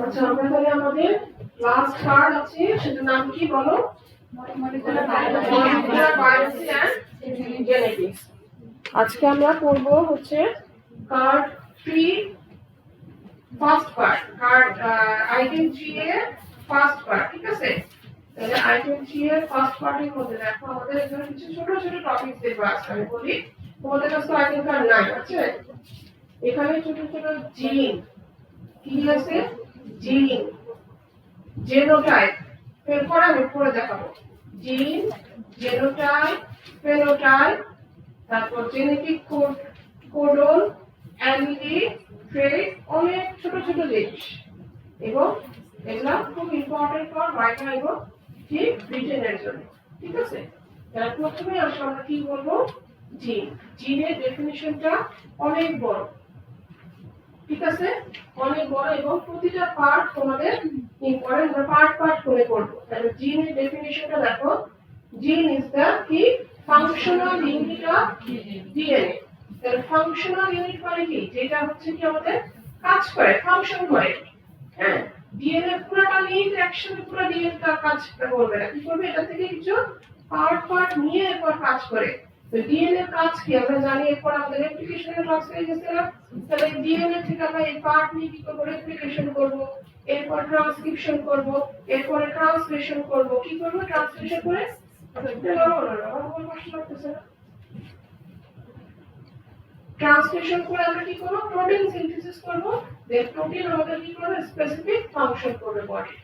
আচ্ছা আমরা তাহলে আমাদের লাস্ট পার্ট আছে সেটার নাম কি বলো? Molecular biology and genetics. আজকে আমরা পড়ব হচ্ছে পার্ট 3 ফার্স্ট পার্ট, আইটেম 3 এর ফার্স্ট পার্ট। ঠিক আছে, তাহলে আইটেম 3 এর ফার্স্ট পার্টের মধ্যে দেখো আমাদের এখানে কিছু ছোট ছোট টপিক দেওয়া আছে। আমি বলি তোমাদের কাছে আইটেম কার্ড নাই আছে, এখানে ছোট ছোট জিন কি আছে, জিন, জেনোটাইপ, এরপর আমি পড়ে দেখাবো জিন, জেনোটাইপ, ফেনোটাইপ, তারপর genetic code, codon, Emily, trade, অনেক ছোট ছোট জিনিস, এবং এগুলা খুব ইম্পর্টেন্ট ফর রাইটার এবং ঠিক রিটেনের জন্য। ঠিক আছে, তাহলে প্রথমে আসলে আমরা কি বলবো, জিন। জিনের ডেফিনিশনটা অনেক বড়, ঠিক আছে, অনেক বড়, এবং প্রতিটা পার্ট তোমাদের ইম্পর্টেন্ট, আমরা পার্ট পার্ট করে পড়বো। তাহলে জিনের ডেফিনিশনটা দেখো, জিন ইজ দ্য কি ফাংশনাল ইউনিট অফ ডিএনএ। তাহলে ফাংশনাল ইউনিট মানে কি, যেটা হচ্ছে কি আমাদের কাজ করে, ফাংশন করে। হ্যাঁ, ডিএনএ পুরোটা নিয়ে একসাথে পুরো ডিএনএ তার কাজটা করবে না, কি করবে, এটা থেকে কিছু পার্ট পার্ট নিয়ে এরপর কাজ করে। তো ডিএনএ কাজ কি আমরা জানি, এরপর আমাদের রেপ্লিকেশনের কাজ হয়ে গেছে না। তাহলে ডিএনএ থেকে আমরা এই পার্ট নিয়ে কি করব, রেপ্লিকেশন করব, এরপর ট্রান্সক্রিপশন করব, এরপরে ট্রান্সলেশন করব। কি করব, ট্রান্সলেশন করে ট্রান্সলেশন করে আমরা কি করব, প্রোটিন সিনথেসিস করব, দেন প্রোটিন আমাদের কি করবে, স্পেসিফিক ফাংশন করবে বডি।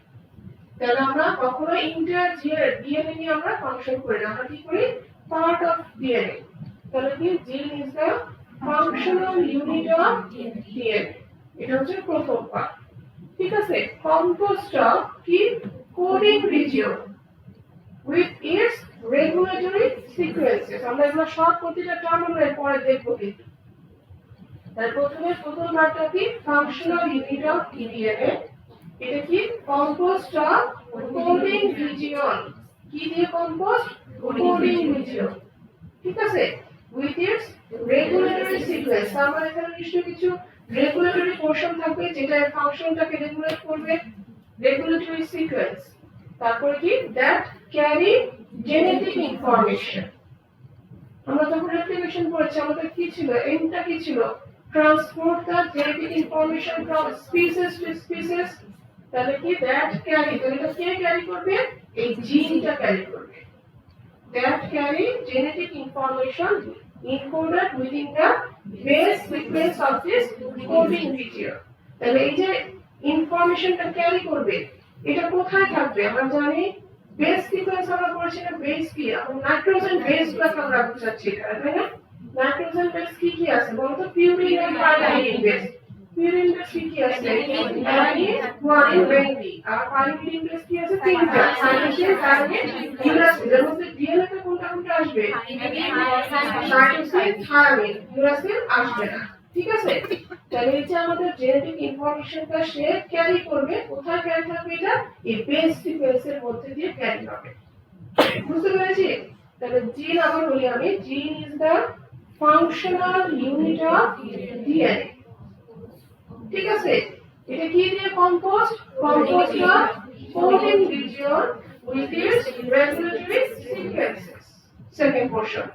তাহলে আমরা কখনো ইন্টার ডিএনএ নিয়ে আমরা ফাংশন করি না, আমরা কি করি, পার্ট অফ ডিএনএ। তাহলে কি, জিন is the functional unit of DNA, এটা হচ্ছে প্রথম পার্ট। ঠিক আছে, কম্পোজড অফ কি, coding region with its regulatory sequences। আমরা এগুলো সব প্রতিটা টার্ম আমরা পরে দেখবো কিন্তু। তার প্রথমে প্রথম পার্টটা কি, ফাংশনাল ইউনিট অফ ডিএনএ, এটা কি কম্পোজড অফ কোডিং রিজিয়ন, কি দিয়ে কম্পোজড, কোডিং রিজিয়ন। ঠিক আছে, with its regulatory sequence। আমরা এখানে নিশ্চয়ই কিছু রেগুলেটরি পোরশন থাকবে যেটা ফাংশনটাকে রেগুলেট করবে, রেগুলেটরি সিকোয়েন্স। তারপরে কি, দ্যাট ক্যারি জেনেটিক ইনফরমেশন। আমরা যখন রেপ্লিকেশন করেছি আমাদের কি ছিল, এইমটা কি ছিল, transport the genetic information from species to species. তাহলে কি, দ্যাট ক্যারি, তাহলে এটা কে ক্যারি করবে, এই জিনটা ক্যারি করবে। That carry genetic information encoded within the base sequence of this coding region। তাহলে এই যে ইনফরমেশনটা ক্যারি করবে, এটা কোথায় থাকবে, আমরা জানি বেস সিকোয়েন্স আমরা পড়েছি না, বেস কি, আমরা নাইট্রোজেন বেসগুলোকে আমরা বুঝাচ্ছি, তাই না। নাইট্রোজেন বেস কি কি আছে বলতো, পিউরিন আর পাইরিমিডিন বেস। পিউরিন বেস কি কি আছে, অ্যালানিন, গুয়ানিন, বেনজিন। আর পাইরিমিডিন বেস কি আছে, তিনটা, সাইটোসিন, থাইমিন, ইউরাসিল। এর মধ্যে ডিএনএ তে কোনটা কোনটা আসবে, সাইটোসিন, থাইমিন, ইউরাসিল আসবে না। ঠিক আছে, তাহলে এই যে আমাদের জেনেটিক ইনফরমেশনটা সে ক্যারি করবে, কোথায় ক্যারি করবে, এটা এই বেস সিকোয়েন্সের মধ্যে দিয়ে ক্যারি হবে। বুঝতে পেরেছি। তাহলে জিন আবার বলি আমি, gene is the functional unit of DNA. ঠিক আছে, এটা কি দিয়ে composed, composed of coding region with its regulatory sequences। Second portion.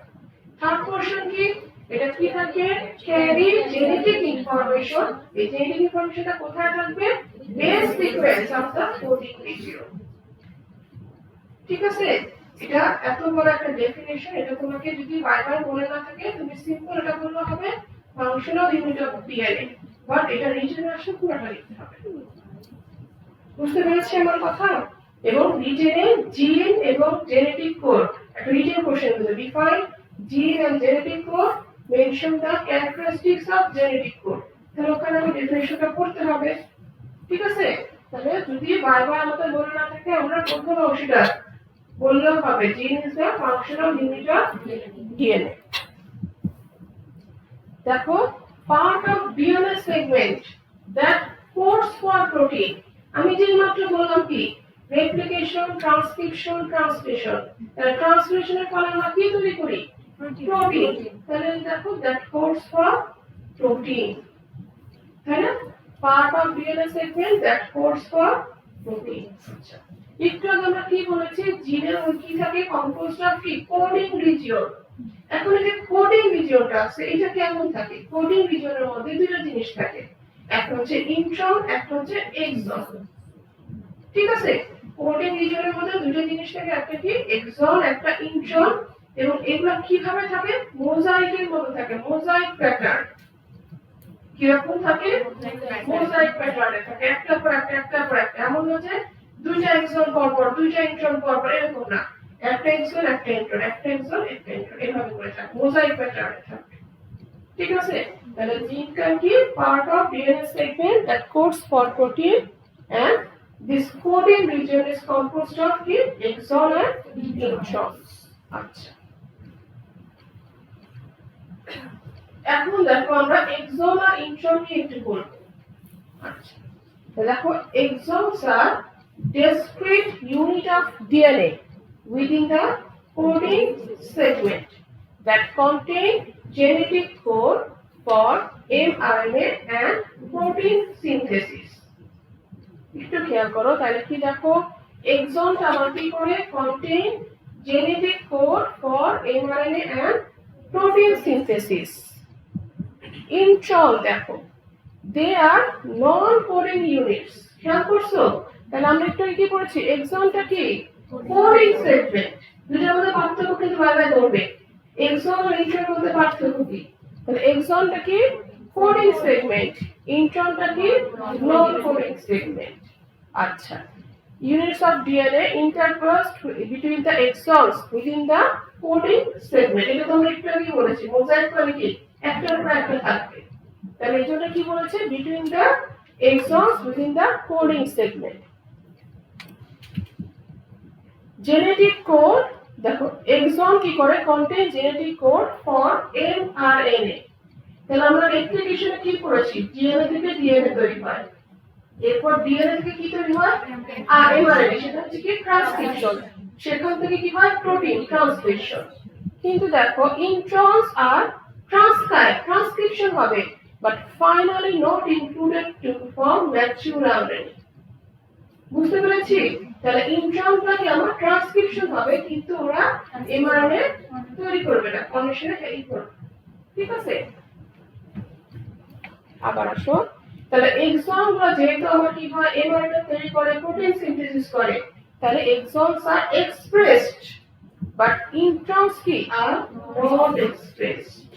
Third portion কি, এটা কি থাকে, ক্যারি জেনেটিক ইনফরমেশন। এই জেনেটিক ইনফরমেশনটা কোথায় থাকবে, base sequence of the coding region. ঠিক আছে, এটা এত বড় একটা ডেফিনিশন, এটা তোমাকে যদি বারবার মনে না থাকে তুমি সিম্পল এটা বললে হবে functional unit of DNA, but এটা রিজনে আসলে পুরোটা লিখতে হবে। বুঝতে পেরেছি আমার কথা। এবং রিজনে জিন এবং জেনেটিক কোড, একটা রিজন কোশ্চেন দিতে, define gene and genetic code, mention the characteristics of genetic code. তাহলে ওখানে আমি ডেফিনিশনটা পড়তে হবে। ঠিক আছে, তাহলে যদি বারবার আমাদের মনে না থাকে আমরা বলতে পারবো, সেটা বললেও হবে, gene is the functional unit of DNA. দেখো, part of DNA segment that codes for protein. আমি যে মাত্র বললাম কি, রেপ্লিকেশন, ট্রান্সক্রিপশন, ট্রান্সলেশন। তাহলে ট্রান্সলেশনের ফলে আমরা কি তৈরি করি, প্রোটিন। তাহলে দেখো, দ্যাট কোডস ফর প্রোটিন, তাই না। part of DNA segment that codes for protein. একটু আগে আমরা কি বলেছি জিনের কি থাকে কম্পোজড অফ কি কোডিং রিজিয়ন। এখন এই যে কোডিং রিজিয়নটা আছে এটা কেমন থাকে? কোডিং রিজিয়নের মধ্যে দুটো জিনিস থাকে, একটা হচ্ছে ইন্ট্রন, একটা হচ্ছে এক্সন। ঠিক আছে, কোডিং রিজিয়নের মধ্যে দুটো জিনিস থাকে, একটা কি এক্সন, একটা ইন্ট্রন। এবং এগুলো কিভাবে থাকে? মোজাইকের মতো থাকে, মোজাইক প্যাটার্ন। কিরকম থাকে? মোজাইক প্যাটার্নে থাকে, একটা পর একটা, একটা পর একটা। এমন না যে দুইটা এক্সন পর পর, দুইটা ইন্ট্রন পর পর, এরকম না। একটা এক্সন, একটা ইন্ট্রন, একটা এক্সন, একটা ইন্ট্রন, এভাবে করে থাকে, মোজাইক প্যাটার্নে থাকে। ঠিক আছে, তাহলে জিন can be part of DNA segment that codes for protein, and this coding region is composed of the exon and introns. আচ্ছা, এখন দেখো আমরা এক্সন আর ইন্ট্রন নিয়ে একটু বলবো। আচ্ছা, দেখো exons are discrete unit of DNA within the coding segment that contain genetic code for mRNA and protein synthesis. একটু খেয়াল করো, তাহলে কি দেখো এক্সনটা আমার কি করে contain genetic code for mRNA and protein synthesis. Intron দেখো they are non-coding units. খেয়াল করছো? তাহলে আমরা একটু কি পড়েছি এক্সনটা কি কোডিং সেগমেন্ট। দুটোর মধ্যে পার্থক্য কিন্তু বারবার ধরবে, এক্সন আর ইন্ট্রনের মধ্যে পার্থক্য কি? তাহলে এক্সনটা কি কোডিং সেগমেন্ট, ইন্ট্রনটা কি নন কোডিং সেগমেন্ট। আচ্ছা, units of DNA interspersed between the exons within the coding segment. এটা তোমরা একটু আগে বলেছি মোজাইক মানে কি একটার পর একটা থাকবে। তাহলে এই জন্য কি বলেছে between the exons within the coding segment. Genetic code দেখো exon কি করে contain genetic code for mRNA। তাহলে আমরা রেপ্লিকেশনে কি করেছি DNA থেকে DNA তৈরি হয়, এরপর DNA থেকে কি তৈরি হয় mRNA, সেটা হচ্ছে কি ট্রান্সক্রিপশন, সেখান থেকে কি হয় প্রোটিন ট্রান্সলেশন। কিন্তু দেখো ইন্ট্রনস আর ট্রান্সক্রিপশন হবে but finally not included to form mature RNA। বুঝতে পেরেছি? তাহলে ইন্ট্রনটা কি আমার ট্রান্সক্রিপশন হবে কিন্তু ওরা mRNA তৈরি করবে না, কন্ডিশনে হেল্প করবে। ঠিক আছে, আবার আসো, তাহলে এক্সন গুলো যেহেতু আমার কি হয় mRNA তৈরি করে প্রোটিন সিনথেসিস করে, তাহলে exons are expressed but introns কি আর নট এক্সপ্রেসড।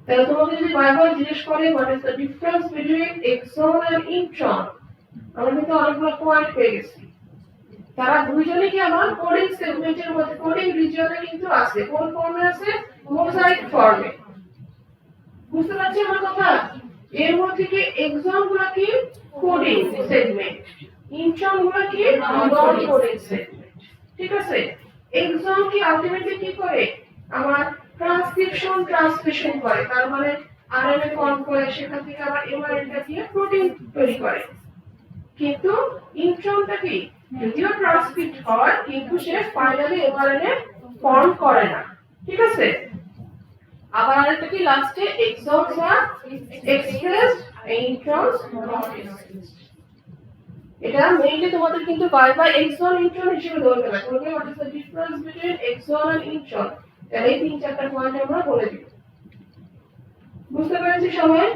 তাহলে তোমাকে যদি বারবার জিজ্ঞেস করে what is the difference between exon and intron, আমরা কিন্তু অনেকগুলো পয়েন্ট পেয়ে গেছি। তারা দুইজনই কি আমার কোডিং সেগমেন্টের মধ্যে কোডিং রিজিয়নে কিন্তু আছে, কোন ফর্মে আছে মোজাইক ফর্মে। বুঝতে পারছি আমার কথা? এর মধ্যে কি এক্সন গুলো কি কোডিং সেগমেন্ট, ইন্ট্রন গুলো কি নন কোডিং সেগমেন্ট। ঠিক আছে, এক্সন কি আলটিমেটলি কি করে আমার ট্রান্সলেশন করে, তার মানে আরএনএ ফর্ম করে, সেখান থেকে আবার এমআরএনএ দিয়ে প্রোটিন তৈরি করে। কিন্তু ইন্ট্রনটা কি যদিও ট্রান্সক্রিপ্ট হয় কিন্তু সে ফাইনালি এমআরএনএ ফর্ম করে না। ঠিক আছে, আবার আরেকটা কি লাস্টে exons are expressed, introns not expressed. এটা মেইনলি তোমাদের কিন্তু বারবার এক্সন ইন্ট্রন হিসেবে ধরবে না, বলবে what is the difference between exon and intron. তাহলে এই তিন চারটা পয়েন্ট আমরা বলে দিব। বুঝতে পেরেছি সবাই?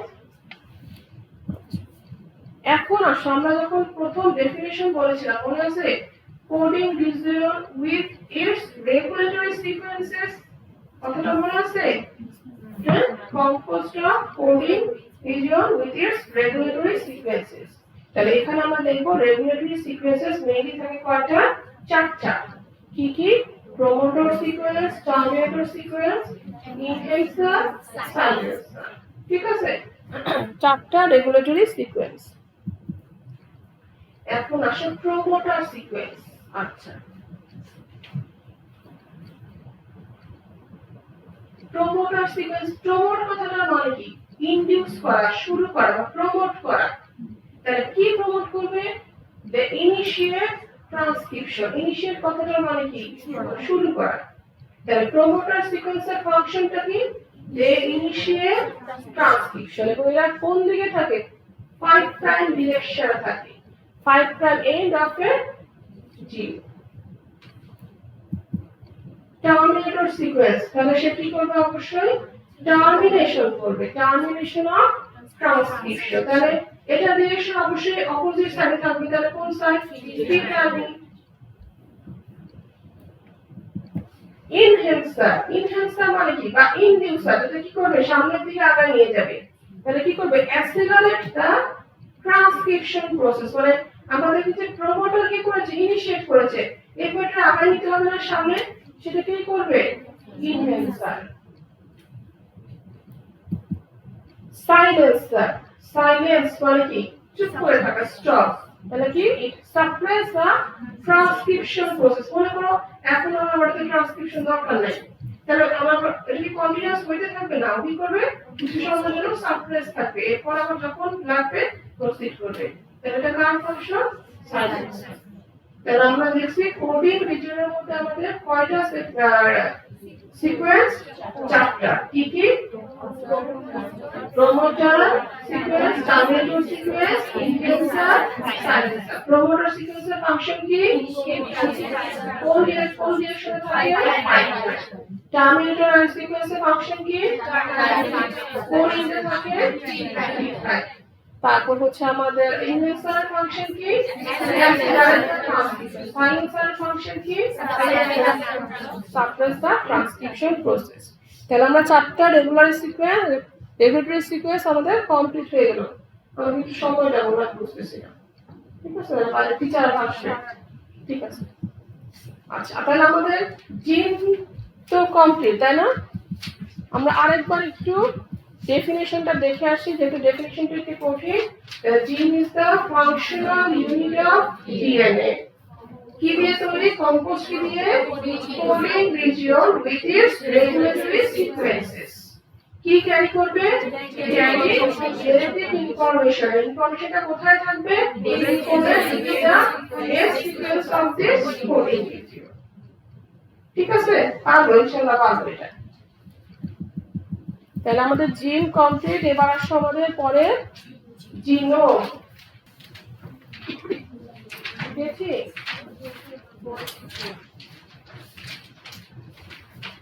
এখন আসো আমরা যখন প্রথম ডেফিনিশন বলেছিলাম মনে আছে coding region with its regulatory sequences, কথাটা মনে আছে? Composed of coding region with its regulatory sequences. তাহলে এখানে আমরা দেখব রেগুলেটরি সিকোয়েন্সেস মেইনলি থাকে কয়টা? চারটা। কি কি? Promoter sequence, terminator sequence, enhancer, silencer. ঠিক আছে, চারটা রেগুলেটরি সিকোয়েন্স। এখন আসে প্রোমোটর সিকোয়েন্স। আচ্ছা, প্রোমোটর সিকোয়েন্স, প্রমোট কথাটার মানে কি? ইনডিউস করা, শুরু করা বা প্রমোট করা। তাহলে কি প্রমোট করবে? The initiate transcription. ইনিশিয়েট কথাটার মানে কি? শুরু করা। তাহলে প্রমোটর সিকোয়েন্সের ফাংশনটা কি? দে ইনিশিয়েট ট্রান্সক্রিপশন। এবং এরা কোন দিকে থাকে? 5 prime ডিরেকশন থাকে 5 prime end of a gene terminator sequence তাহলে সে কি করবে অবশ্যই টার্মিনেশন করবে টার্মিনেশন অফ ট্রান্সক্রিপশন তাহলে এটা ডিরেকশন অবশ্যই অপোজিট সাইডে থাকবে তাহলে কোন সাইড বিটামি ইনহ্যান্সার মানে কি বা ইনডিউসার এটা কি করবে সামনের দিকে আগায় নিয়ে যাবে তাহলে কি করবে অ্যাক্সিলারেট দা ট্রান্সক্রিপশন প্রসেস মানে আমাদের যে প্রমোটার কি করেছে ইনিশিয়েট করেছে এরপর এটা আগায় নিতে হবে না সামনে সেটা কি করবে ইনহ্যান্সার সাইলেন্স মানে কি চুপ করে থাকা স্টপ তাহলে কি ইট সাপ্রেস দা ট্রান্সক্রিপশন প্রসেস মনে করো এখন আমার ট্রান্সক্রিপশন দরকার নাই তাহলে আমার এটা কন্টিনিউয়াস হইতে থাকবে না কি করবে কিছু সময়ের জন্য সাপ্রেস থাকবে এরপর আবার যখন লাগবে প্রসিড করবে তাহলে এটা কার ফাংশন সাইলেন্স তাহলে আমরা দেখছি কোডিং রিজনের মধ্যে আমাদের কয়টা সিকোয়েন্স চারটা কি কি promoter sequence terminator sequence inducer silencer promoter সিকোয়েন্সের ফাংশন কি কোন ডিরেকশনে থাকে টার্মিনেটর সিকোয়েন্সের ফাংশন কি কোন ইন্ডে থাকে তারপর হচ্ছে আমাদের ইনডিউসার ফাংশন কি সাইলেন্সার ফাংশন কি সাপ্রেস দা ট্রান্সক্রিপশন প্রসেস তাহলে আমরা চারটা রেগুলেটরি সিকোয়েন্স আমাদের কমপ্লিট হয়ে গেল আমি একটু সময় লাগবে না বুঝতেছি না ঠিক আছে না বাইরে টিচার আসবে ঠিক আছে আচ্ছা তাহলে আমাদের জিন তো কমপ্লিট তাই না আমরা আরেকবার একটু ডেফিনিশনটা দেখে আসি যেহেতু ডেফিনিশনটা একটু কঠিন জিন is the functional unit of DNA কি দিয়ে তৈরি কম্পোজ কি দিয়ে coding region with its regulatory sequences কি ক্যারি করবে জেনেটিক ইনফরমেশনটা কোথায় থাকবে এই কোডের ভিতরে base sequence of this coding region ঠিক আছে পারবো ইনশাআল্লাহ পারবো এটা তাহলে আমাদের জিন কমপ্লিট এবার আসো আমাদের পরে জিনোম দেখি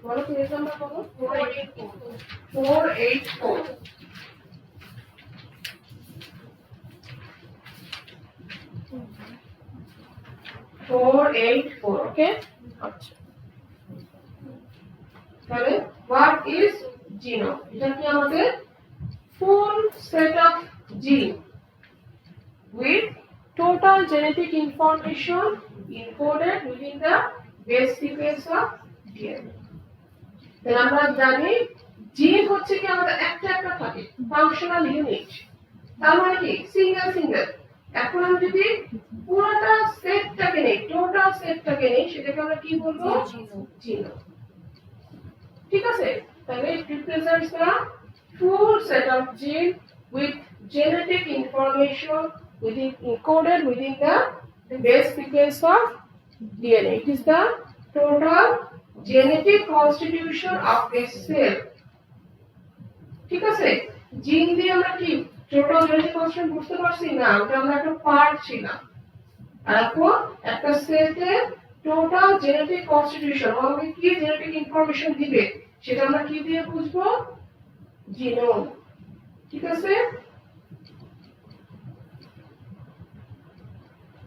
বলো পেজ নাম্বার কত 484 ওকে আচ্ছা তাহলে হোয়াট ইজ জিনোম এটা কি আমাদের ফুল সেট অফ জিন with total genetic information encoded within the base sequence of DNA তাহলে আমরা জানি জিন হচ্ছে কি আমাদের একটা একটা থাকে ফাংশনাল ইউনিট তার মানে কি সিঙ্গেল এখন আমরা যদি পুরোটা সেটটাকে নেই টোটাল সেটটাকে নেই সেটাকে আমরা কি বলবো জিনোম ঠিক আছে তাহলে it represents the full set of gene with genetic information encoded within the base sequence of DNA. It is the total genetic constitution of a cell. ঠিক আছে জিন দিয়ে আমরা কি টোটাল জেনেটিক কনস্টিটিউশন বুঝতে পারছি না ওটা আমরা একটা পার্ট ছিলাম আর এখন একটা সেলে টোটাল জেনেটিক কনস্টিটিউশন আমাদের কি জেনেটিক ইনফরমেশন দিবে সেটা আমরা কি দিয়ে বুঝবো জিনোম ঠিক আছে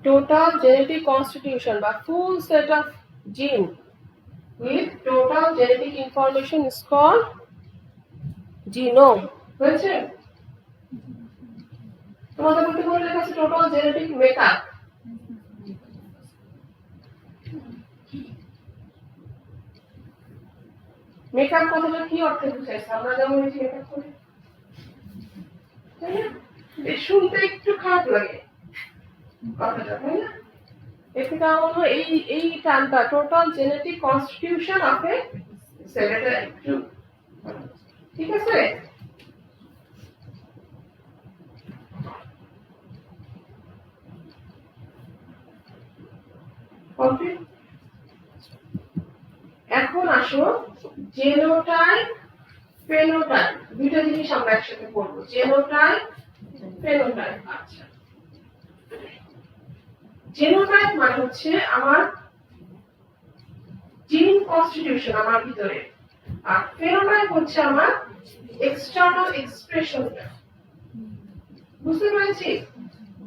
total genetic constitution বা full set of gene with total genetic information is called genome বুঝছে তোমাদের বলতে বলে লেখা আছে total genetic makeup মেকআপ কথাটা কি অর্থে বুঝাইছে আমরা যেমন এই মেকআপ করি তাই না শুনতে একটু খারাপ লাগে কথাটা তাই না এতে কারণ হলো এই টার্মটা total genetic constitution of a cell এটা একটু ঠিক আছে ওকে এখন আসো জেনোটাইপ ফেনোটাইপ দুইটা জিনিস আমরা একসাথে পড়বো জেনোটাইপ ফেনোটাইপ। আচ্ছা, জেনোটাইপ মানে হচ্ছে আমার জিন কনস্টিটিউশন আমার ভিতরে, আর ফেনোটাইপ হচ্ছে আমার এক্সটার্নাল এক্সপ্রেশনটা। বুঝতে পেরেছি?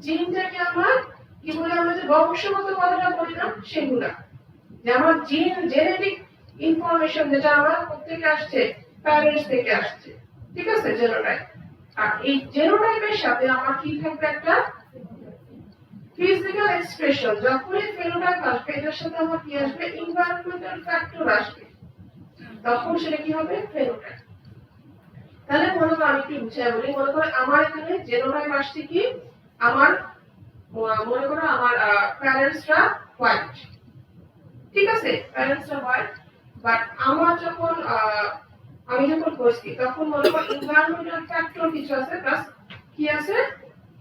জিনটাকে আমার কি বলে, আমরা যে বংশগত কথাটা বলি না সেগুলা, যে আমার জিন জেনেটিক ইনফরমেশন যেটা আমার থেকে আসছে, প্যারেন্টস থেকে আসছে, ঠিক আছে, জেনোটাইপ। আর এই জেনোটাইপের সাথে আমার কি থাকবে, একটা ফিজিক্যাল এক্সপ্রেশন। যখনই ফেনোটাইপ আসবে এটার সাথে আমার কি আসবে, এনভায়রনমেন্টাল ফ্যাক্টর আসবে, তখন সেটা কি হবে, ফেনোটাইপ। তাহলে মনে করো আমি একটু বুঝাই বলি, মনে করো আমার এখানে জেনোটাইপ আসছে কি, আমার মনে করো আমার প্যারেন্টসরা হোয়াইট, ঠিক আছে, প্যারেন্টসরা হোয়াইট, বাট আমার যখন আমি যখন করছি তখন মনে করো এনভায়রনমেন্টাল ফ্যাক্টর কিছু আছে, প্লাস কি আছে,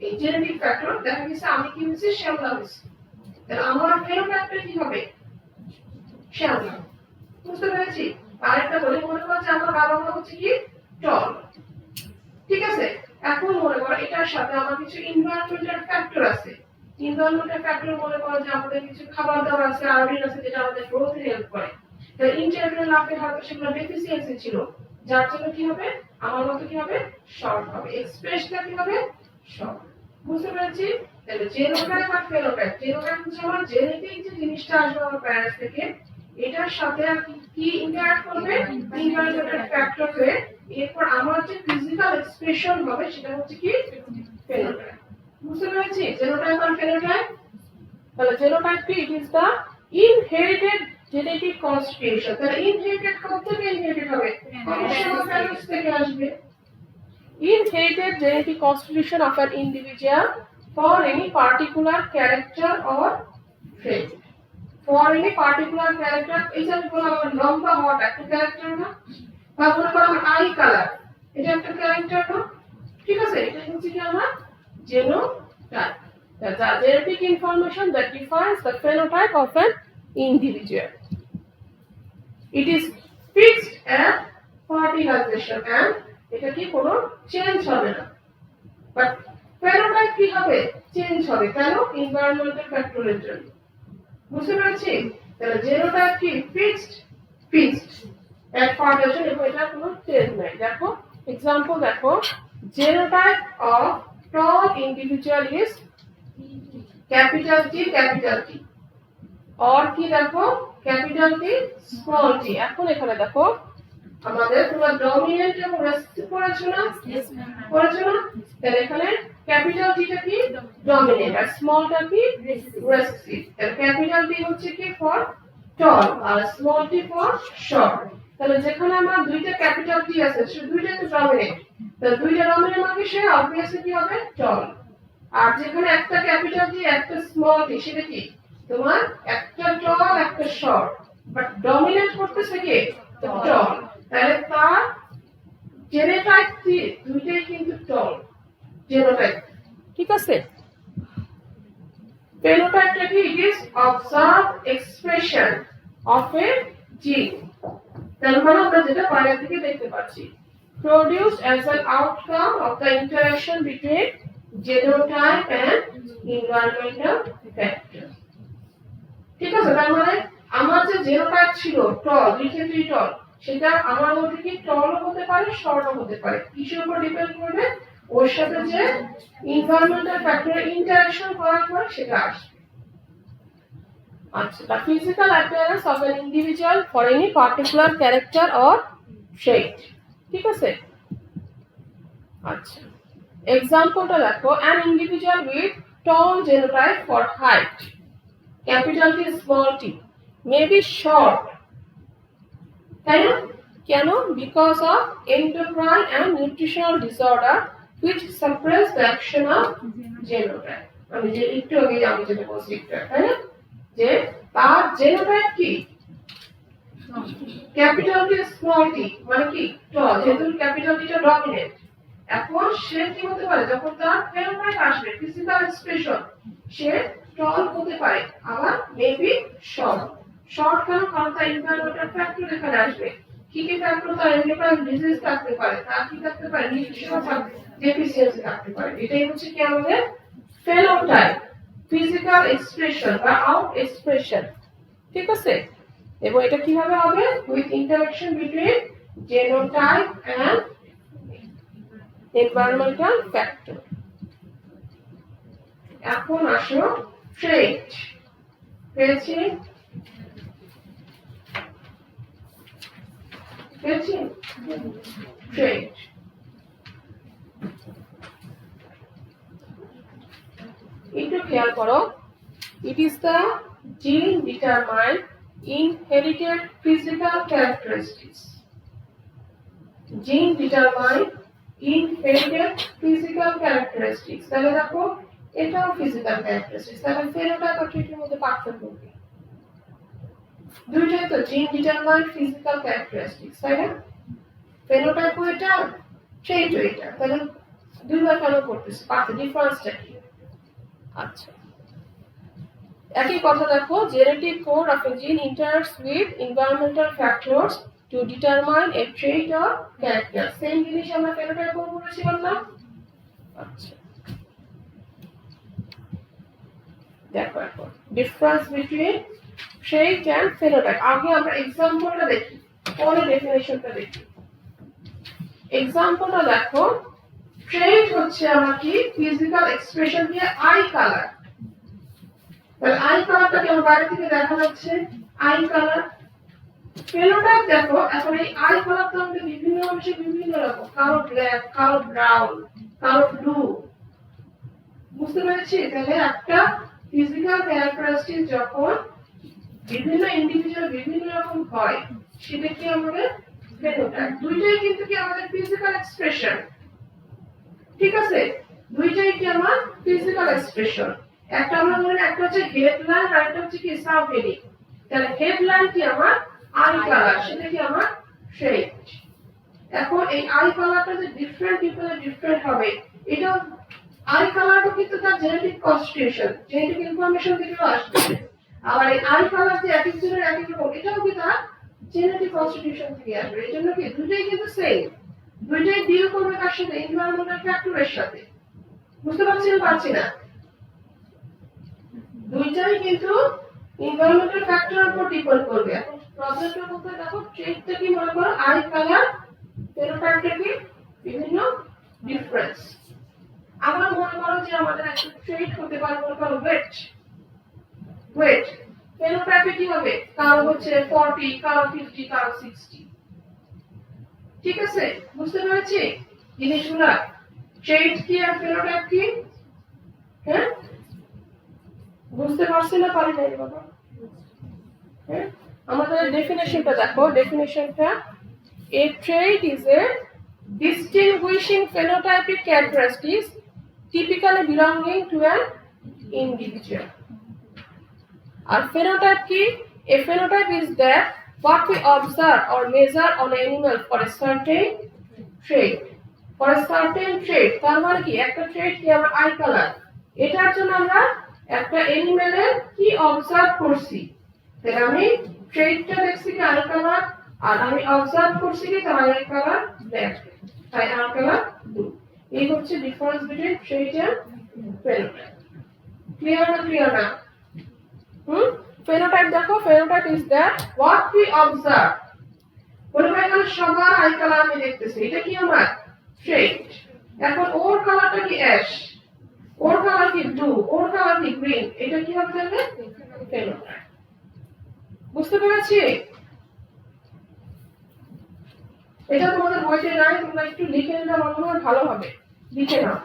এই জেনেটিক ফ্যাক্টর। দেখা গেছে আমি কি হচ্ছে, শ্যামলা হচ্ছে, তাহলে আমার ফেনোটাইপটা কি হবে, শ্যামলা। বুঝতে পেরেছি? আরেকটা বলি, মনে করো যে আমার বাবা মা হচ্ছে কি টল, ঠিক আছে, এখন মনে করো এটার সাথে আমার কিছু এনভায়রনমেন্টাল ফ্যাক্টর আছে। এনভায়রনমেন্টাল ফ্যাক্টর মনে করো যে আমাদের কিছু খাবার দাবার আছে, আয়োডিন আছে, যেটা আমাদের গ্রোথে হেল্প করে। তাহলে ইন্টারভিউ লাভে হয়তো সেগুলো ডেফিসিয়েন্সি ছিল, যার জন্য কি হবে, আমার মতো কি হবে, শর্ট হবে, এক্সপ্রেসটা কি হবে, শর্ট। বুঝতে পেরেছি? তাহলে জেনোটাইপ আর ফেনোটাইপ, জেনোটাইপ হচ্ছে আমার জেনেটিক যে জিনিসটা আসবে আমার প্যারেন্টস থেকে, এটার সাথে আর কি ইন্টারঅ্যাক্ট করবে, এনভায়রনমেন্টাল ফ্যাক্টর হয়ে, এরপর আমার যে ফিজিক্যাল এক্সপ্রেশন হবে সেটা হচ্ছে কি, ফেনোটাইপ। বুঝতে পেরেছি? জেনোটাইপ আর ফেনোটাইপ। তাহলে জেনোটাইপ কি, it is the inherited genetic constitution. তাহলে ইনহেরিটেড কোথা থেকে ইনহেরিটেড হবে, অবশ্যই আমার প্যারেন্টস থেকে আসবে। Inherited genetic constitution of an individual for any particular character or trait. For any particular character, এই যে আমি বললাম আমার লম্বা হওয়াটা একটা ক্যারেক্টার না, বা মনে করো আমার আই কালার, এটা একটা ক্যারেক্টার না, ঠিক আছে, এটা হচ্ছে কি আমার genotype, the genetic information that defines the phenotype of an individual. It is fixed at fertilization and এটা কি কোনো চেঞ্জ হবে না। বাট ফেনোটাইপ কি হবে, চেঞ্জ হবে, কেন, এনভায়রনমেন্টাল ফ্যাক্টরের জন্য। বুঝতে পেরেছি? তাহলে জেনোটাইপ কি, ফিক্সড এট ফার্টিলাইজেশন, এবং এটা কোনো চেঞ্জ নাই। দেখো एग्जांपल, দেখো genotype of tall individual is capital T, और কি দেখো, ক্যাপিটাল টি, স্মল টি। এখন এখানে দেখো আমাদের তোমরা ডমিনেন্ট এবং রেসিসিভ পড়াছো না, পড়াছো না, তাহলে এখানে ক্যাপিটাল টিটা কি, ডমিনেন্ট, আর স্মলটা কি, রেসিসিভ। তাহলে ক্যাপিটাল টি হচ্ছে কি ফর টল, আর স্মল টি ফর শর্ট। তাহলে যেখানে আমার দুইটা ক্যাপিটাল টি আছে, সে দুইটা তো ডমিনেন্ট, তাহলে দুইটা ডমিনেন্ট মানে সে অবভিয়াসলি কি হবে, টল। আর যেখানে একটা ক্যাপিটাল টি একটা স্মল টি, সেটা কি তোমার একটা টল একটা শর্ট, বাট ডমিনেন্ট করতেছে কি, টল। তাহলে তার জেনোটাইপ কি, দুইটাই কিন্তু টল জেনোটাইপ, ঠিক আছে। ফেনোটাইপটা কি, it is observe expression of a gene. তার মানে আমরা যেটা বাইরে থেকে দেখতে পাচ্ছি, produced as an outcome of the interaction between genotype and environmental factor, ঠিক আছে। তার মানে আমার যে জেনোটাইপ ছিল টল, দুই টল, সেটা আমার মধ্যে কি টলও হতে পারে, শর্টও হতে পারে, কিসের উপর ডিপেন্ড করবে, ওর সাথে যে এনভায়রনমেন্টাল ফ্যাক্টরের ইন্টারঅ্যাকশন করার পর সেটা আসবে। আচ্ছা, the physical appearance of an individual for any particular character or trait, ঠিক আছে। আচ্ছা, এক্সাম্পলটা দেখো, an individual with tall genotype for height, capital T small t, may be short, তাই না, কেন, because of endocrine and nutritional disorder which suppress the action of genotype। আমি যে একটু আগে আমি যেটা বলছি, তাই না, যে তার জেনোটাইপ কি, ক্যাপিটাল টি স্মল টি, মানে কি টল, যেহেতু ক্যাপিটাল টিটা ডমিনেন্ট। এখন সে কি হতে পারে, যখন তার ফেনোটাইপ আসবে, ফিজিক্যাল এক্সপ্রেশন, সে টল হতে পারে, আবার মেবি শর্ট। শর্ট কেন, কারণ তার এনভায়রনমেন্টাল ফ্যাক্টর এখানে আসবে, কি কি ফ্যাক্টর তার এন্ডোক্রাইন ডিজিজ থাকতে পারে, তার কি থাকতে পারে, নিউট্রিশনাল ডেফিসিয়েন্সি থাকতে পারে। এটাই হচ্ছে কি আমাদের ফেনোটাইপ, ফিজিক্যাল এক্সপ্রেশন বা আউট এক্সপ্রেশন, ঠিক আছে। এবং এটা কিভাবে হবে, with interaction between genotype and environmental factor. এখন আসো ট্রেট, পেয়েছি ট্রেট। একটু খেয়াল করো, it is the gene determined inherited physical characteristics. Gene determined inherited physical characteristics. তাহলে দেখো এটাও physical characteristics, তাহলে ফেনোটাইপ আর ট্রেটের মধ্যে পার্থক্য কি? দুইটাই তো gene determined physical characteristics, তাই না? ফেনোটাইপও এটা, ট্রেটও এটা, তাহলে দুইবার কেন করতেছে, পার্থক্য ডিফারেন্সটা কি? আচ্ছা, একই কথা দেখো, genetic code of a gene interacts with environmental factors to determine a trait or character. Same জিনিস আমরা ফেনোটাইপ বলেছিলাম না? আচ্ছা, দেখো এখন difference between trait and phenotype. আগে আমরা এক্সাম্পলটা দেখি, পরে ডেফিনিশনটা দেখি। এক্সাম্পলটা দেখো, ট্রেট হচ্ছে আমার কি, ফিজিক্যাল এক্সপ্রেশন দিয়ে আই কালার। তাহলে আই কালারটাকে আমার বাইরে থেকে দেখা যাচ্ছে, আই কালার। ফেনোটাইপ দেখো, এখন এই আই কালারটা আমাদের বিভিন্ন অংশে বিভিন্ন রকম, কালো ব্ল্যাক, কালো ব্রাউন, কালো ব্লু, বুঝতে পেরেছি? তাহলে একটা ফিজিক্যাল ক্যারেক্টারিস্টিক যখন বিভিন্ন ইন্ডিভিজুয়াল বিভিন্ন রকম হয়, সেটা কি আমাদের ফেনোটাইপ। দুইটাই কিন্তু কি আমাদের ফিজিক্যাল এক্সপ্রেশন, ঠিক আছে? দুইটাই কি আমার ফিজিক্যাল এক্সপ্রেশন। একটা আমরা ধরেন একটা হচ্ছে হেডলাইন আর একটা হচ্ছে কি সাব হেডিং। তাহলে হেডলাইন কি আমার আই কালার, সেটা কি আমার ট্রেট। এখন এই আই কালারটা যে ডিফারেন্ট পিপলের ডিফারেন্ট হবে, এটা আই কালারও কিন্তু তার জেনেটিক কনস্টিটিউশন, জেনেটিক ইনফরমেশন থেকে আসবে। আবার এই আই কালার যে এক একজনের এক এক রকম, এটাও কি তার জেনেটিক কনস্টিটিউশন থেকে আসবে। এই জন্য কি দুইটাই কিন্তু সেম, দুইটাই ডিল করবে কার সাথে, এনভায়রনমেন্টাল ফ্যাক্টরের সাথে। বুঝতে পারছেন পারছি না? দুইটাই কিন্তু এনভায়রনমেন্টাল ফ্যাক্টরের উপর ডিপেন্ড করবে। এখন প্রবলেমটা কোথায় দেখো, ট্রেটটা কি মনে করো আই কালার, ফেনোটাইপটা কি বিভিন্ন ডিফারেন্স। আবার মনে করো যে আমাদের একটা ট্রেট হতে পারে, মনে করো ওয়েট, ওয়েট ফেনোটাইপে কি হবে, কারো হচ্ছে 40, কারো 50, কারো 60, ঠিক আছে? বুঝতে পেরেছি জিনিসগুলো? ট্রেট কি আর ফেনোটাইপ কি? হ্যাঁ, বুঝতে পারছি না পারি নাই বাবা? হ্যাঁ, আমাদের ডেফিনেশনটা দেখো, ডেফিনেশনটা, a trait is a distinguishing phenotypic characteristics typically belonging to an individual. আর ফেনোটাইপ কি? A phenotype is that what we observe or measure on an animal for a certain trait. For a certain trait, তার মানে কি একটা ট্রেট কি আমার I colour, এটার জন্য আমরা একটা অ্যানিমেলের কি অবজার্ভ করছি, তাহলে আমি ট্রেটটা দেখছি কি আই কালার, আর আমি অবজার্ভ করছি কি তার আই কালার ব্ল্যাক, তাই আই কালার ব্লু। এই হচ্ছে difference between trait and phenotype. Clear না? ক্লিয়ার না? ফেনোটাইপ দেখো, phenotype is that what we observe. বলে ভাই এখানে সবার আই কালার আমি দেখতেছি, এটা কি আমার ট্রেট। এখন ওর কালারটা কি অ্যাশ, ওর কালার কি ব্লু, ওর কালার কি গ্রিন, এটা কি হবে তাহলে ফেনোটাইপ। বুঝতে পেরেছি? এটা তোমাদের বইতে নাই, তোমরা একটু লিখে নিলে আমার মনে হয় ভালো হবে, লিখে নাও।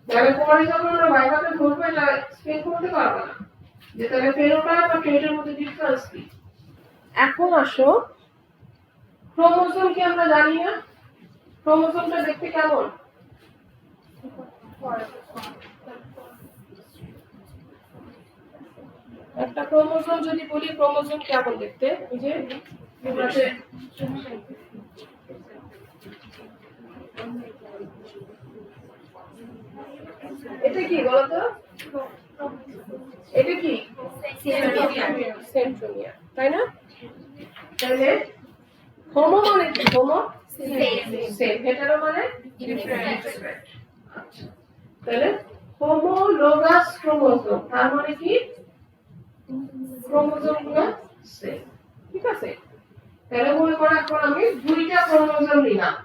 তাহলে পরে যখন আমরা ভাইভাতে ধরবো এটা এক্সপ্লেন করতে পারবো না যে তাহলে ফেনোটাইপ আর ট্রেটের মধ্যে ডিফারেন্স কি। এখন আসো ক্রোমোজোম, কি আমরা জানি না ক্রোমোজোমটা দেখতে কেমন? একটা ক্রোমোজোম যদি বলি, ক্রোমোজোম কেমন দেখতে, এই যে এটা কি বলতো, এটা কি সেন্ট্রোমিয়ার, তাই না? তাহলে হোমো মানে কি? হোমো সেম হেটারো মানে ডিফারেন্ট আচ্ছা, তাহলে হোমোলোগাস ক্রোমোজোম তার মানে কি? ক্রোমোজোম গুলো সেম। ঠিক আছে, তাহলে মনে করো এখন আমি দুইটা ক্রোমোজোম নিলাম,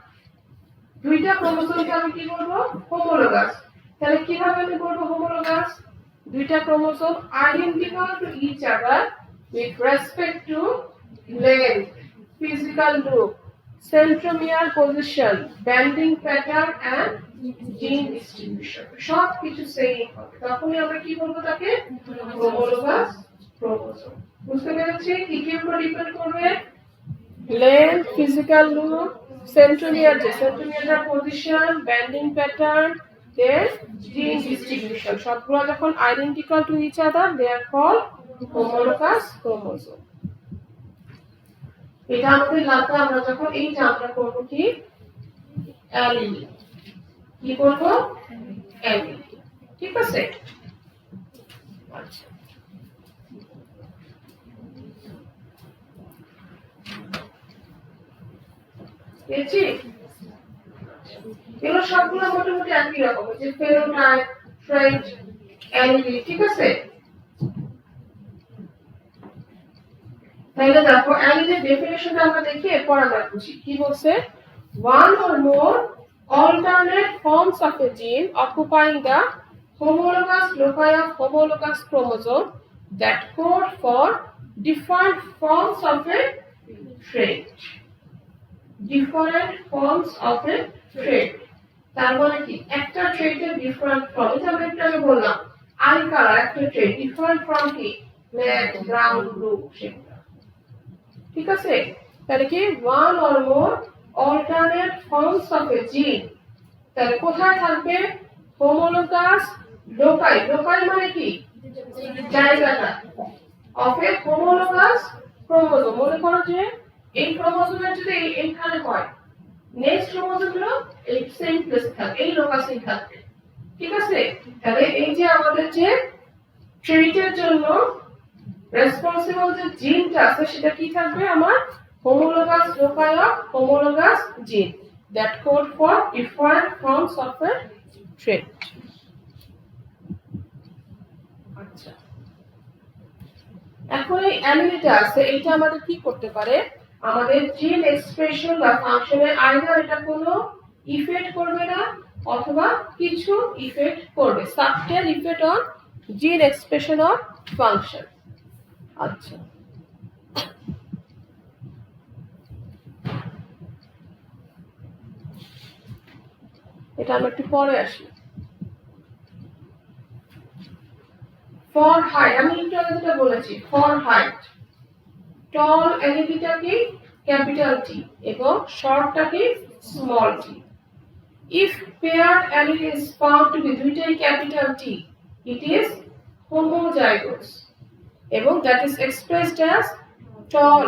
দুইটা ক্রোমোজোমকে আমি কি করব? হোমোলোগাস। তাহলে কিভাবে আমি করব হোমোলোগাস? দুইটা chromosome identical to each other with respect to length, physical look, centromere position, bending pattern and gene distribution সব কিছু সেম হবে, তখনই আমরা কি বলবো তাকে? Homologous chromosome. বুঝতে পেরেছি কি কি উপর ডিপেন্ড করবে? Length, physical look, centromere position, banding pattern, then gene distribution, সবগুলো যখন identical to each other they are called homologous chromosome. এটা আমাদের লাগবে আমরা যখন এইটা আমরা করব কি? অ্যালিলি। কি করব? অ্যালিলি। ঠিক আছে, আচ্ছা পেয়েছি। এগুলো সবগুলো মোটামুটি একই রকম, যে ফেনোটাইপ, ট্রেট, অ্যালিলি। ঠিক আছে, তাহলে দেখো অ্যালিলির ডেফিনিশনটা আমরা দেখি, এরপর আমরা বুঝি কি বলছে। One or more alternate forms of a gene occupying the homologous loci of homologous chromosome that code for different forms of a trait. Different forms of a trait. তার মানে কি? একটা ট্রেটের ডিফারেন্ট ফর্ম, এটা আমরা একটু আগে বললাম। আই কালার একটা ট্রেট, ডিফারেন্ট ফর্ম কি? ব্ল্যাক, ব্রাউন, ব্লু সেগুলো। ঠিক আছে, তাহলে কি? One or more alternate forms of a gene, তাহলে কোথায় থাকবে? হোমোলোগাস লোকাই। লোকাই মানে কি? জায়গাটা। Of A homologous chromosome. মনে করো যে এই ক্রোমোজোমের যদি এইখানে হয়, নেক্সট ক্রোমোজোম গুলো এই সেম প্লেসে থাকবে, এই লোকাসেই থাকবে। ঠিক আছে, তাহলে এই যে আমাদের যে ট্রেটের জন্য রেসপন্সিবল যে জিনটা আছে সেটা কি থাকবে? আমার homologous loci of homologous gene that code for different forms of a trait. আচ্ছা, এখন এই অ্যালিলিটা আছে, এটা আমাদের কি করতে পারে? আমাদের জিন এক্সপ্রেশন বা ফাংশনে আইদার এটা কোনো ইফেক্ট করবে না অথবা কিছু ইফেক্ট করবে, সাবটেল ইফেক্ট অন জিন এক্সপ্রেশন অফ ফাংশন। আচ্ছা, এটা আমরা একটু পরে আসি। ফর হাইট, আমি একটু আগে যেটা বলেছি, ফর হাইট টল অ্যালিলিটাকে ক্যাপিটাল টি এবং শর্টটাকে small T. If paired allele is found to be দুইটাই capital T, it is homozygous এবং that is expressed as tall.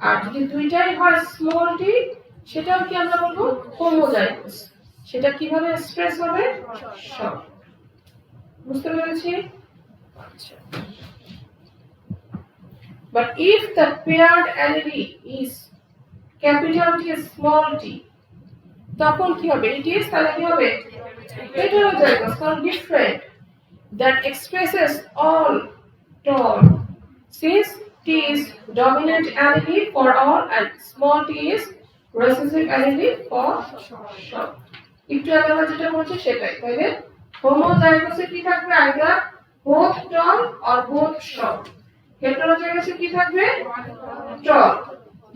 আর যদি দুইটাই হয় স্মল টি, সেটাও কি আমরা বলবো? হোমোজাইগোস। সেটা কিভাবে এক্সপ্রেস হবে? শর্ট। বুঝতে পেরেছি? আচ্ছা, but if the paired allele is capital T small t, তখন কি হবে? It is তাহলে কি হবে? Heterozygous, কারণ different, that expresses all tall, since T is dominant allele for all and small t is recessive allele for short. একটু আগে আমরা যেটা বলছি সেটাই, তাইলে হোমোজাইগোসে কি থাকবে? Either both tall or both short. হেটারোজাইগাসে কি থাকবে? টল।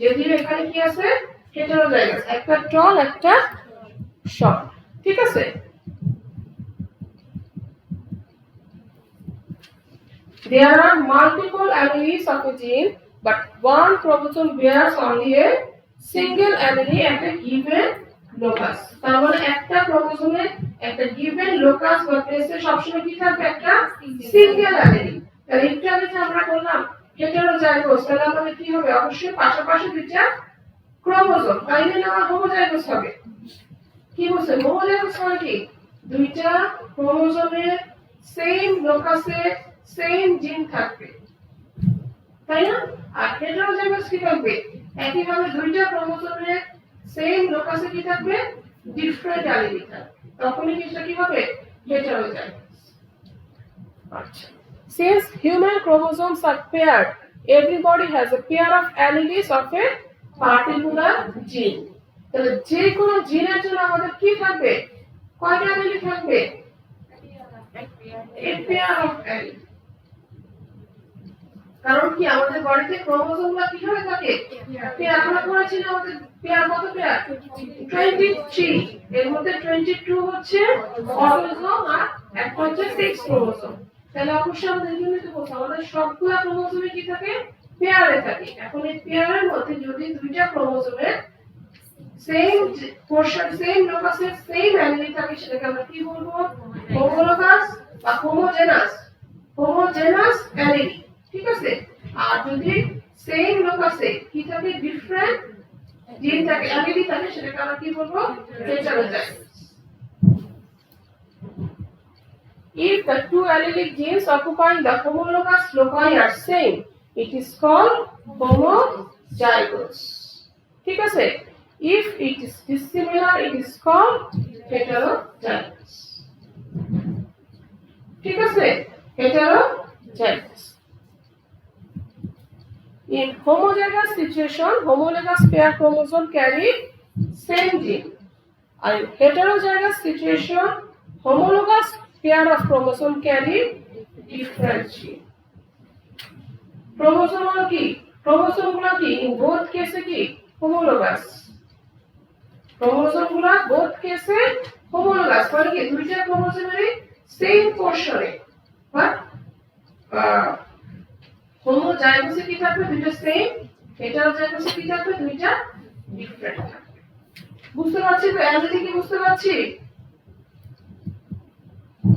যদিও এখানে কি আছে? হেটারোজাইগাস, একটা টল একটা শর্ট। ঠিক আছে, there are multiple alleles of a gene but one chromosome bears only a single allele at a given locus। তার মানে একটা ক্রোমোজোমে একটা given locus বা প্লেসে সবসময় কি থাকবে? একটা সিঙ্গেল অ্যালিলি। তাহলে একটু আগে যে আমরা বললাম হেটারোজাইগোস, তাহলে আমাদের কি হবে? অবশ্যই পাশাপাশি দুইটা ক্রোমোজোম, তাইলে না হোমোজাইগোস হবে। কি বলছে? হোমোজাইগোস মানে কি? দুইটা ক্রোমোজোমের সেম লোকাসে সেম জিন থাকবে, তাই না? আর হেটারোজাইগোস কি থাকবে? একইভাবে দুইটা ক্রোমোজোমের সেম লোকাসে কি থাকবে, ডিফারেন্ট অ্যালিলি থাকবে, তখনই কি সেটা কি হবে, হেটারোজাইগাস। আচ্ছা, since human chromosomes are paired, everybody has a pair of alleles of a particular gene. তাহলে যে কোনো জিনের জন্য আমাদের কি থাকবে, কয়টা অ্যালিলি থাকবে, a pair of alleles। কারণ কি আমাদের বডিতে ক্রোমোজোমগুলো কিভাবে থাকে, পেয়ার আমরা করেছি না, আমাদের পেয়ার কত পেয়ার, 23, এর মধ্যে 22 হচ্ছে অটোজোম আর একটা হচ্ছে সেক্স ক্রোমোজোম। তাহলে অবশ্যই আমাদের ইউনিট বলতে আমাদের সবগুলা ক্রোমোজোমে কি থাকে, পেয়ারে থাকে। এখন এই পেয়ারের মধ্যে যদি দুইটা ক্রোমোজোমের সেম পোরশন, সেম লোকাসের সেম অ্যালিলি থাকে, সেটাকে আমরা কি বলবো, হোমোলোগাস বা হোমোজেনাস, হোমোজেনাস অ্যালিলি, ঠিক আছে। আর যদি সেম লোকাসে কি থাকে, ডিফারেন্ট জিন থাকে, অ্যালিলি থাকে, সেটাকে আমরা কি বলবো, heterozygous. If the two allelic genes occupying the homologous loci are same, it is called homozygous. ঠিক আছে। If it is dissimilar, it is called heterozygous. ঠিক আছে, heterozygous. In homozygous situation, homologous pair chromosome carry same gene. And in heterozygous situation, homologous pair of chromosome carry different gene. Chromosome হলো কি, chromosome গুলো কি in both case কি homologous, chromosome গুলো both case homologous, মানে কি দুইটা ক্রোমোজোমেরই same পোরশনে, but হোমোজাইগোসে কি থাকবে, দুইটা সেম, হেটারোজাইগোসে কি থাকবে, দুইটা ডিফারেন্ট থাকবে। বুঝতে পারছি তো, অ্যালিলি কি বুঝতে পারছি।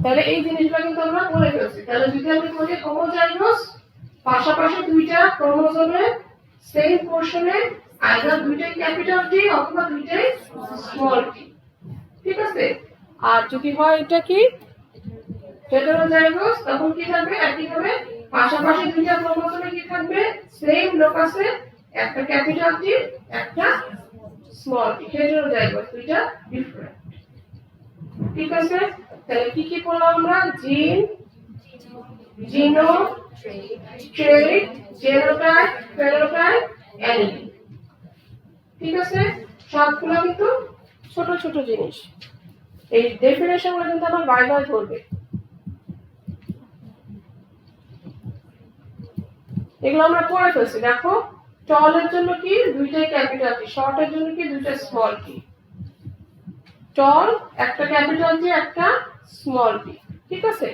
তাহলে এই জিনিসগুলো কিন্তু আমরা বলে ফেলছি। তাহলে যদি আমি বলি হোমোজাইগোস, পাশাপাশি দুইটা ক্রোমোজোমের সেম পোরশনে আইদার দুইটাই ক্যাপিটাল টি অথবা দুইটাই স্মল টি, ঠিক আছে। আর যদি হয় এটা কি হেটারোজাইগোস, তখন কি থাকবে, একইভাবে পাশাপাশি দুইটা ক্রোমোজোমে কি থাকবে, সেম লোকাসে একটা ক্যাপিটাল টি একটা স্মল টি, হেটারোজাইগোস, দুইটা ডিফারেন্ট, ঠিক আছে। তাহলে কি কি পড়লাম আমরা, জিন, জিনো, ট্রেট, জেনোটাইপ, ফেনোটাইপ, অ্যালিলি, ঠিক আছে। সবগুলো কিন্তু ছোট ছোট জিনিস, এই ডেফিনেশনগুলো কিন্তু আমার বারবার ধরবে। এগুলো আমরা পড়ে ফেলছি, দেখো টলের জন্য কি দুইটাই ক্যাপিটাল টি, শর্টের জন্য কি দুইটা স্মল টি, টল একটা ক্যাপিটাল টি একটা স্মল টি, ঠিক আছে।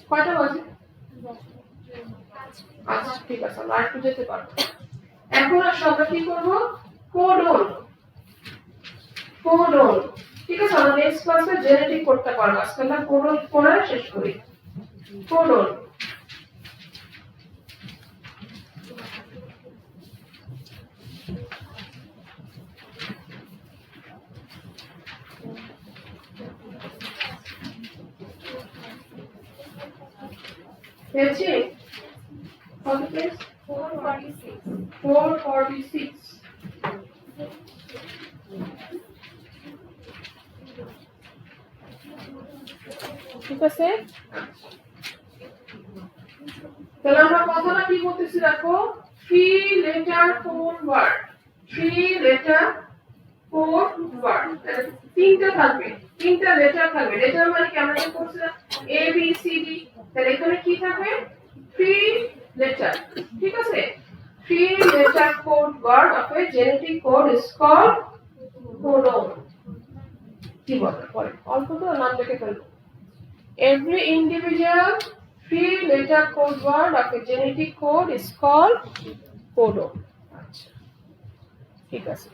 কয়টা বাজে, আচ্ছা ঠিক আছে, আমরা একটু যেতে পারবো। এখন আমরা কি করবো, কোডন, কোডন, ঠিক আছে। আমরা নেক্সট ক্লাসে জেনেটিক করতে পারবো, আজকে আমরা কোডন পড়া শেষ করি। কোডন, পেয়েছি কত পেজ, 446। ঠিক আছে। তাহলে আমরা কথাটা কি বলতেছি, দেখো 3 লেটার 4 ওয়ার্ড, 3 লেটার 4 ওয়ার্ড, তাহলে তিনটা থাকবে, তিনটা লেটার থাকবে। লেটার মানে কি আমরা কি করছিলাম, এ বি সি ডি, তাহলে এখানে কি থাকবে, 3 লেটার, ঠিক আছে। 3 letter code word of a genetic code is called codon. কি বলে পরে অল্প তো নাম লিখে ফেলবো। Every individual 3 letter code word of a genetic code is called codon. আচ্ছা ঠিক আছে।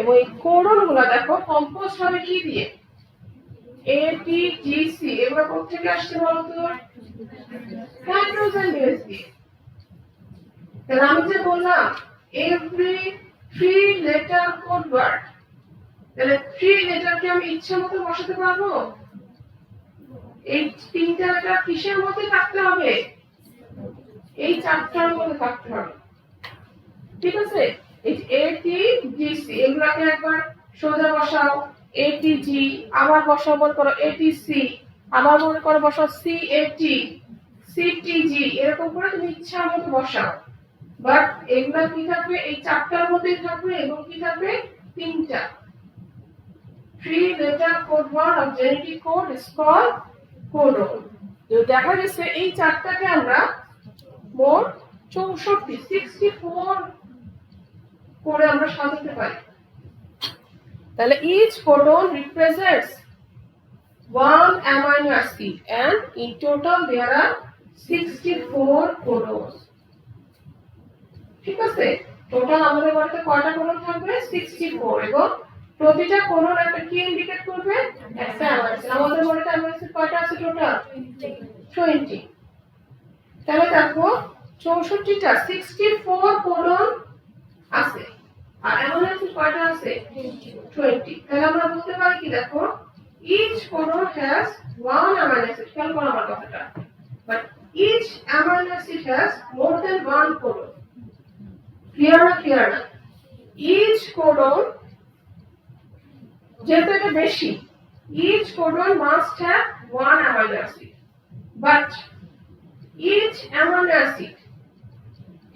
এবং এই কোডন গুলো দেখো কম্পোজ হবে কি দিয়ে, এ টি জি সি, এগুলো কোথা থেকে আসছে বলতো, হাইড্রোজেন বেস দিয়ে। তাহলে আমি যে বললাম every 3 letter code word, তাহলে 3 লেটারকে আমি ইচ্ছা মতো বসাতে পারবো, এই তিনটা লেটার কিসের মধ্যে থাকতে হবে, এই চারটার মধ্যে থাকতে হবে, ঠিক আছে। এই ATGC এগুলাকে একবার সোজা বসাও, ATG আবার বসাও, মনে করো ATC আবার মনে করো বসাও CAT CTG, এরকম করে তুমি ইচ্ছা মতো বসাও। বাট এগুলা কি থাকবে, এই চারটার মধ্যেই থাকবে এবং কি থাকবে, তিনটা। 3-letter code word of genetic code is called codon। তো দেখা গেছে এই চারটাকে আমরা মোট 64 করে আমরা সাজাতে পারি। তাহলে each codon represents one amino acid and in total there are 64 codons। ঠিক আছে, টোটাল আমাদের বলতে কয়টা কোডন থাকবে, 64, এবং প্রতিটা কোডন একটা কি ইন্ডিকেট করবে, একটা অ্যামাইনো অ্যাসিড। আমাদের বলতে অ্যামাইনো অ্যাসিড কয়টা আছে টোটাল, 20। তাহলে দেখো 64টা 64 কোডন আছে, আর অ্যামাইনো অ্যাসিড কয়টা আছে, 20। তাহলে আমরা বলতে পারি কি, দেখো each codon has one amino acid। খেয়াল করো আমার কথাটা, but each amino acid has more than one codon। Clear না? each codon, যেহেতু এটা বেশি, each codon must have one amino acid, but each amino acid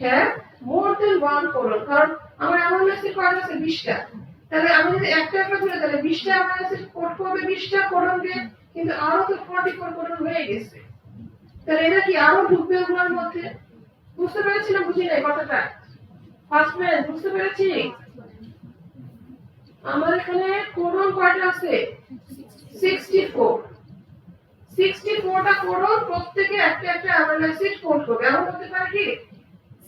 have more than one codon। কারণ আমার amino acid কয়টা আছে, 20টা। তাহলে আমি যদি একটা একটা ধরে, তাহলে 20টা amino acid কোড করবে 20টা কোডন দিয়ে, কিন্তু আরো তো 44 কোডন হয়ে গেছে। তাহলে এটা কি আরো ঢুকবে ওগুলোর মধ্যে? বুঝতে পেরেছি না বুঝি নাই কথাটা? ফার্স্ট ম্যান বুঝতে পেরেছি? আমার এখানে কোডন কয়টা আছে, 64। 64টা কোডন, প্রত্যেকে একটা একটা অ্যামাইনো অ্যাসিড কোড করবে। এমন হতে পারে কি,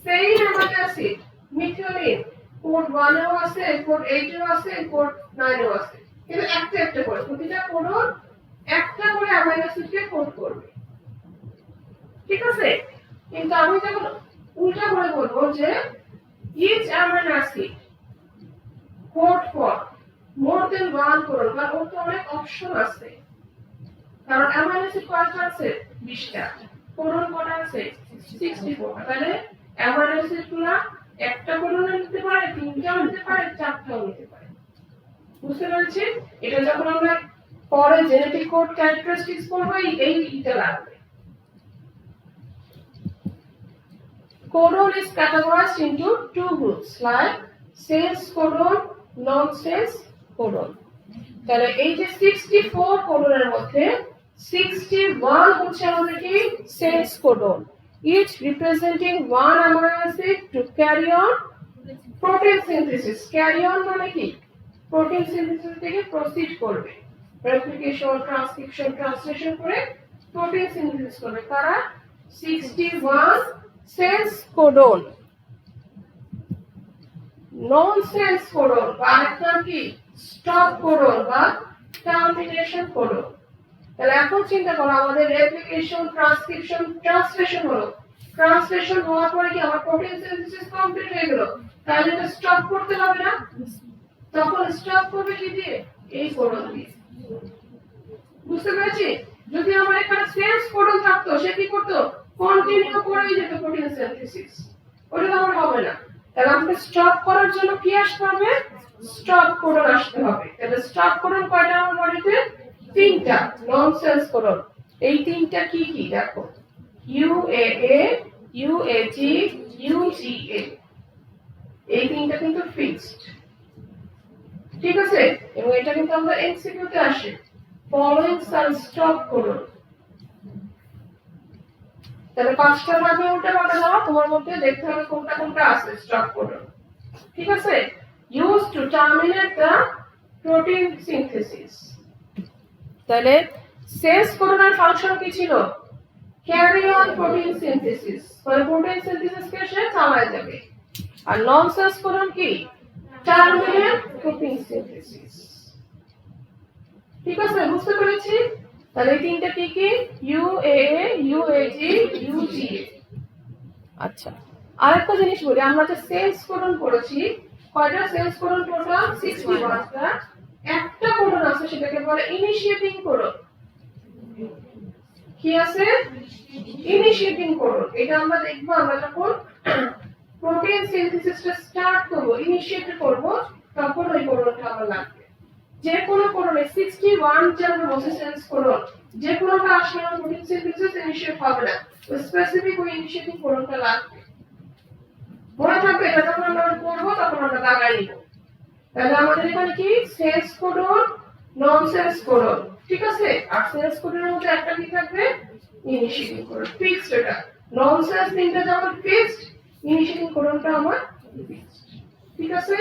সেই অ্যামাইনো অ্যাসিড মিথিওনিন কোড 1 এও আছে, কোড 8 এও আছে, কোড 9 এও আছে, কিন্তু একটা একটা করে প্রতিটা কোডন একটা করে অ্যামাইনো অ্যাসিডকে কোড করবে। ঠিক আছে, কিন্তু আমি যখন উল্টা করে বলবো যে each amino acid code for more than one codon, কারণ ওর তো অনেক অপশন আছে। কারণ অ্যামাইনো অ্যাসিড কয়টা আছে, 20টা, কোডন কয়টা আছে, 64। তাহলে অ্যামাইনো অ্যাসিড গুলা একটা কোডনে নিতে পারে, তিনটাও নিতে পারে, চারটাও নিতে পারে। বুঝতে পেরেছি? এটা যখন আমরা পরে জেনেটিক কোড ক্যারেক্টারিস্টিক্স পড়বো, এইটা লাগবে। Codon is categorized into two groups like sense codon, non-sense codon। তাহলে এই যে 64 কোডনের মধ্যে 61 হচ্ছে আমাদের কি, sense codon, each representing one amino acid to carry on protein synthesis। carry on মানে কি, প্রোটিন সিনথেসিস থেকে প্রসিড করবে, রেপ্লিকেশন, ট্রান্সক্রিপশন, ট্রান্সলেশন করে প্রোটিন সিনথেসিস করবে। তারা 61 সেন্স কোডন। নন সেন্স কোডন বা আরেকটা কি, স্টপ কোডন বা টার্মিনেশন কোডন। তাহলে এখন চিন্তা করো, আমাদের রেপ্লিকেশন, ট্রান্সক্রিপশন, ট্রান্সলেশন হলো। ট্রান্সলেশন হওয়ার পরে কি আমার প্রোটিন সিনথেসিস কমপ্লিট হয়ে গেল, তাহলে এটা স্টপ করতে হবে না? তখন স্টপ করবে কি দিয়ে, এই কোডন দিয়ে। বুঝতে পেরেছি? যদি আমার এখানে সেন্স কোডন থাকতো, সে কি করতো, কন্টিনিউ করেই যেত প্রোটিন সিনথেসিস, ওটা তো আমার হবে না। তাহলে আমাকে স্টপ করার জন্য কি আসতে হবে, স্টপ কোডন আসতে হবে। তাহলে স্টপ কোডন কয়টা আমার বডিতে, 3টা ননসেন্স কোডন। এই 3টা কি কি দেখো, UAA, UAG, UGA। এই 3টা কিন্তু ফিক্সড। ঠিক আছে, এবং এটা কিন্তু আমরা এমসিকিউ তে আসে, ফলোইং সাম স্টপ কোডন। তাহলে 5টা ভাগে উল্টা পাল্টা দাও, তোমার মধ্যে দেখতে হবে কোনটা কোনটা আছে স্টপ কোডন। ঠিক আছে, used to terminate the protein synthesis। তাহলে সেন্স কোডনের ফাংশন কি ছিল, ক্যারি অন প্রোটিন সিনথেসিস, মানে প্রোটিন সিনথেসিস কে সে চালায় যাবে। আর নন সেন্স কোডন কি, টার্মিনেট প্রোটিন সিনথেসিস। ঠিক আছে, বুঝতে পেরেছি? তাহলে এই 3টা কি কি, UAA, UAG, UGA। আচ্ছা, আরেকটা জিনিস বলি, আমরা যে সেন্স কোডন পড়েছি, কয়টা সেন্স কোডন টোটাল, 61টা। একটা কোডন আছে সেটাকে বলে ইনিশিয়েটিং কোডন। কি আছে, ইনিশিয়েটিং কোডন। এটা আমরা দেখব আমরা যখন প্রোটিন সিনথেসিসটা স্টার্ট করব, ইনিশিয়েট করব, তখন ওই কোডনটা আমার লাগবে। যে কোনো কোডনে 61 যে আমরা মোসেসেন্স কোডন, যে কোনোটা আসলে আমার প্রোটিন সিনথেসিস ইনিশিয়েট হবে না, ওই স্পেসিফিক ওই ইনিশিয়েটিং কোডনটা লাগবে। মনে থাকবে এটা যখন আমরা পড়বো তখন আমরা লাগাই নিব। তাহলে আমাদের এখানে কি সেন্স কোডন, নন সেন্স কোডন, ঠিক আছে? আর সেন্স কোডনের মধ্যে একটা কি থাকবে, ইনিশিয়েটিং কোডন, ফিক্সড। এটা নন সেন্স তিনটা যেমন ফিক্সড, ইনিশিয়েটিং কোডনটা আমার ফিক্সড, ঠিক আছে?